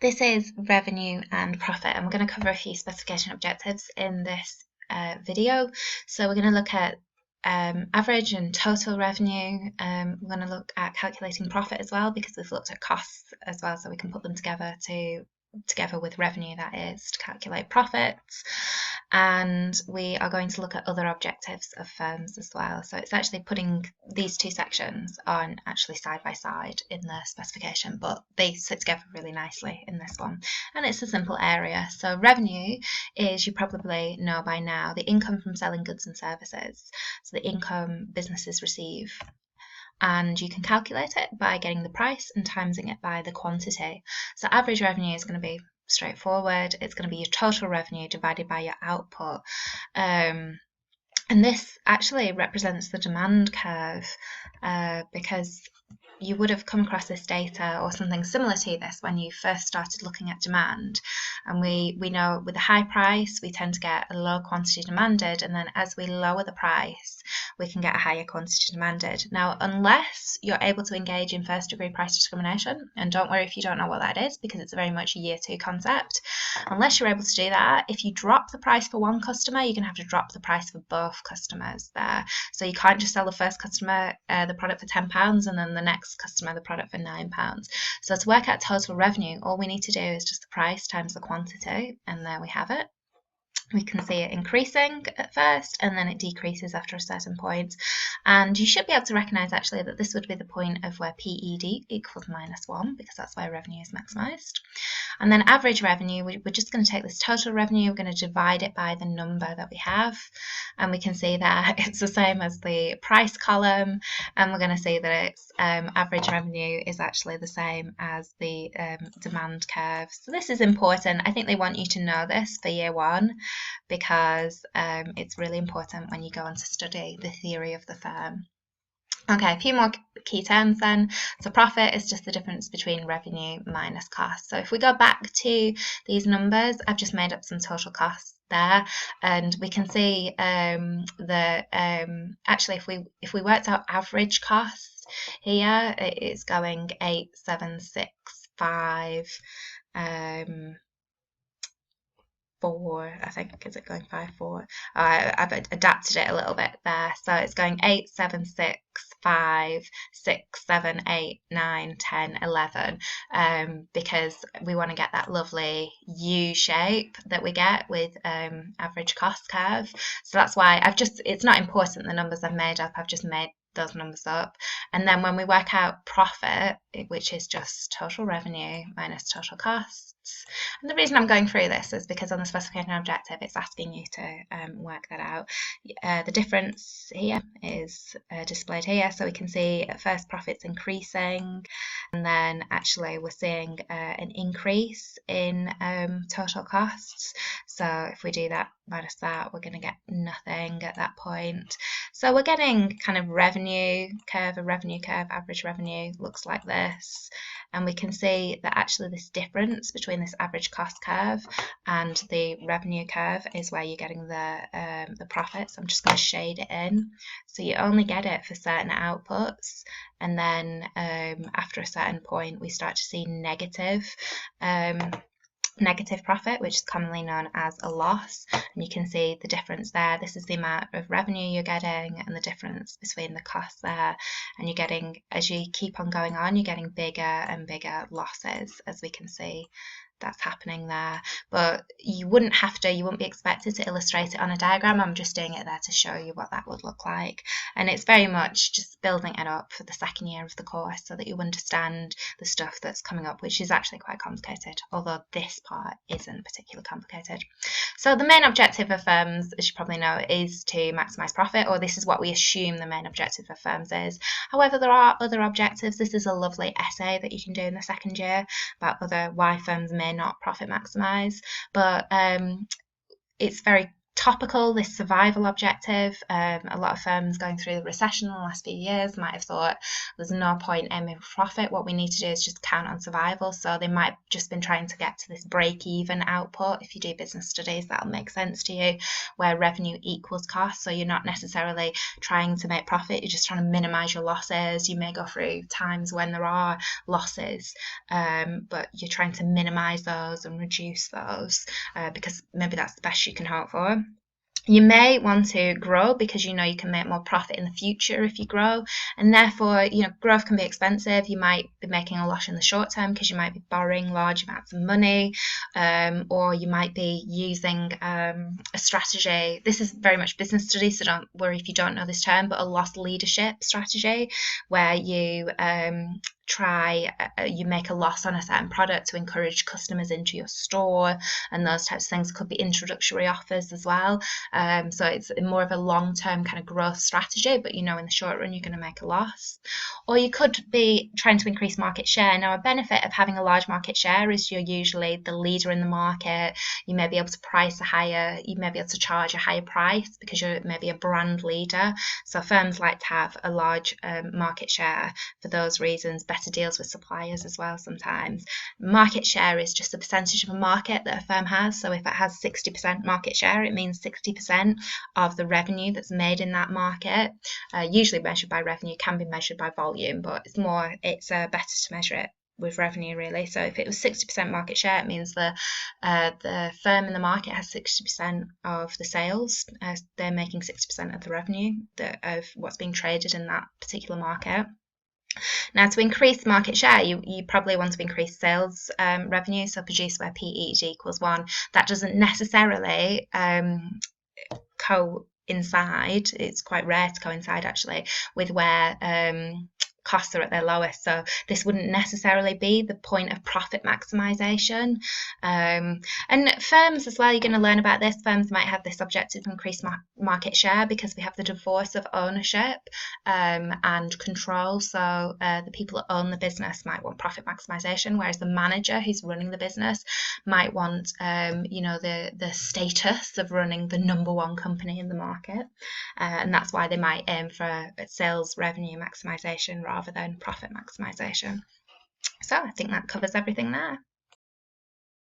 This is revenue and profit, and we're going to cover a few specification objectives in this video. So we're going to look at average and total revenue. We're going to look at calculating profit as well, because we've looked at costs as well, so we can put them together with revenue, that is, to calculate profits. And we are going to look at other objectives of firms as well. So it's actually putting these two sections on actually side by side in the specification, but they sit together really nicely in this one. And it's a simple area. So revenue is, you probably know by now, the income from selling goods and services. So the income businesses receive. And you can calculate it by getting the price and timesing it by the quantity. So average revenue is going to be straightforward. It's going to be your total revenue divided by your output. And this actually represents the demand curve, because you would have come across this data or something similar to this when you first started looking at demand. And we know with a high price, we tend to get a low quantity demanded, and then as we lower the price, we can get a higher quantity demanded. Now, unless you're able to engage in first degree price discrimination, and don't worry if you don't know what that is, because it's very much a year 2 concept, unless you're able to do that, if you drop the price for one customer, you're going to have to drop the price for both customers there. So you can't just sell the first customer the product for £10 and then the next customer the product for £9. So to work out total revenue, all we need to do is just the price times the quantity, and there we have it. We can see it increasing at first, and then it decreases after a certain point. And you should be able to recognise actually that this would be the point of where PED equals -1, because that's where revenue is maximised. And then average revenue, we're just going to take this total revenue, we're going to divide it by the number that we have, and we can see that it's the same as the price column, and we're going to see that it's average revenue is actually the same as the demand curve. So this is important. I think they want you to know this for year 1, because it's really important when you go on to study the theory of the firm. Okay, a few more key terms then. So profit is just the difference between revenue minus cost. So if we go back to these numbers, I've just made up some total costs there, and we can see that actually if we worked out average costs here, it's going 8,765 4, I think, is it going 5-4? I've adapted it a little bit there. So it's going 8, 7, 6, 5, 6, 7, 8, 9, 10, 11, because we want to get that lovely U shape that we get with average cost curve. So that's why it's not important the numbers I've made up, I've just made those numbers up. And then when we work out profit, which is just total revenue minus total costs, and the reason I'm going through this is because on the specification objective, it's asking you to work that out. The difference here is displayed here, so we can see at first profits increasing, and then actually we're seeing an increase in total costs. So if we do that minus that, we're going to get nothing at that point. So we're getting kind of a revenue curve, average revenue looks like this. And we can see that actually this difference between this average cost curve and the revenue curve is where you're getting the profits. I'm just going to shade it in. So you only get it for certain outputs, and then after a certain point we start to see negative profit, which is commonly known as a loss. And you can see the difference there. This is the amount of revenue you're getting and the difference between the costs there. And you're getting, as you keep on going on, you're getting bigger and bigger losses, as we can see. That's happening there, but you wouldn't be expected to illustrate it on a diagram. I'm just doing it there to show you what that would look like, and it's very much just building it up for the second year of the course so that you understand the stuff that's coming up, which is actually quite complicated, although this part isn't particularly complicated. So the main objective of firms, as you probably know, is to maximise profit, or this is what we assume the main objective of firms is. However, there are other objectives. This is a lovely essay that you can do in the second year about why firms may not profit maximise, but it's very topical, this survival objective. A lot of firms going through the recession in the last few years might have thought there's no point aiming for profit. What we need to do is just count on survival. So they might have just been trying to get to this break-even output. If you do business studies, that'll make sense to you, where revenue equals cost. So you're not necessarily trying to make profit, you're just trying to minimize your losses. You may go through times when there are losses, but you're trying to minimize those and reduce those because maybe that's the best you can hope for. You may want to grow because you know you can make more profit in the future if you grow, and therefore, growth can be expensive. You might be making a loss in the short term because you might be borrowing large amounts of money, or you might be using a strategy. This is very much business studies, so don't worry if you don't know this term, but a loss leadership strategy, where you you make a loss on a certain product to encourage customers into your store, and those types of things. Could be introductory offers as well. So it's more of a long-term kind of growth strategy, but in the short run you're going to make a loss. Or you could be trying to increase market share. Now, a benefit of having a large market share is you're usually the leader in the market. You may be able to you may be able to charge a higher price because you're maybe a brand leader. So firms like to have a large market share for those reasons. Better deals with suppliers as well sometimes. Market share is just a percentage of a market that a firm has. So if it has 60% market share, it means 60% of the revenue that's made in that market, usually measured by revenue, can be measured by volume, but it's better to measure it with revenue, really. So if it was 60% market share, it means the firm in the market has 60% of the sales. They're making 60% of the revenue of what's being traded in that particular market. Now, to increase market share, you probably want to increase sales revenue, so produce where PE equals 1. That doesn't necessarily coincide, it's quite rare to coincide actually, with where costs are at their lowest. So this wouldn't necessarily be the point of profit maximization. And firms as well, you're going to learn about this. Firms might have this objective to increase market share because we have the divorce of ownership and control. So the people that own the business might want profit maximization, whereas the manager who's running the business might want the status of running the #1 company in the market. And that's why they might aim for sales revenue maximization rather than profit maximization. So I think that covers everything there.